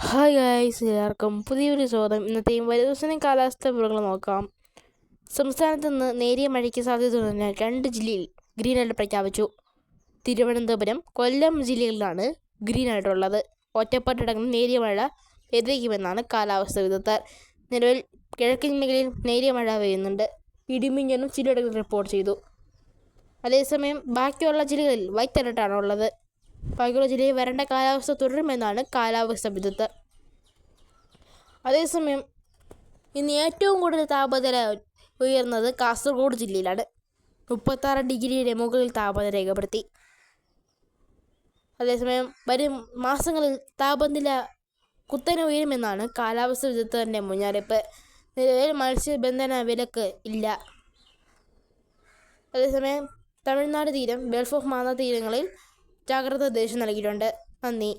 Hi guys, എല്ലാവർക്കും പുതിയൊരു സ്വാഗതം. ഇന്നത്തെയും വരും ദിവസം കാലാവസ്ഥ വിവരങ്ങൾ നോക്കാം. സംസ്ഥാനത്ത് നിന്ന് നേരിയ മഴയ്ക്ക് സാധ്യത തുടങ്ങിയ 2 ജില്ലയിൽ ഗ്രീൻ അലർട്ട് പ്രഖ്യാപിച്ചു. തിരുവനന്തപുരം, കൊല്ലം ജില്ലകളിലാണ് ഗ്രീൻ അലർട്ട് ഉള്ളത്. ഒറ്റപ്പെട്ടയിടങ്ങളിൽ നേരിയ മഴ പെയ്തേക്കുമെന്നാണ് കാലാവസ്ഥ വിദഗ്ധർ. നിലവിൽ കിഴക്കൻ മേഖലയിൽ നേരിയ മഴ പെയ്യുന്നുണ്ട്. ഇടിമിന്നലും ചിലയിടങ്ങളിൽ റിപ്പോർട്ട് ചെയ്തു. അതേസമയം ബാക്കിയുള്ള ജില്ലകളിൽ വൈറ്റ് അലർട്ടാണ് ഉള്ളത്. ബാക്കിയുള്ള ജില്ലയിൽ വരണ്ട കാലാവസ്ഥ തുടരുമെന്നാണ് കാലാവസ്ഥ വിദഗ്ധർ. അതേസമയം ഇന്ന് ഏറ്റവും കൂടുതൽ താപനില ഉയർന്നത് കാസർഗോഡ് ജില്ലയിലാണ്. 36 ഡിഗ്രിയുടെ മുകളിൽ താപനില രേഖപ്പെടുത്തി. അതേസമയം വരും മാസങ്ങളിൽ താപനില കുത്തനെ ഉയരുമെന്നാണ് കാലാവസ്ഥ വിദഗ്ധരുടെ മുന്നറിയിപ്പ്. നിലവിൽ മത്സ്യബന്ധന വിലക്ക് ഇല്ല. അതേസമയം തമിഴ്നാട് തീരം, ഗൾഫ് ഓഫ് മാന്നാർ തീരങ്ങളിൽ ജാഗ്രതാ നിർദ്ദേശം നൽകിയിട്ടുണ്ട്. നന്ദി.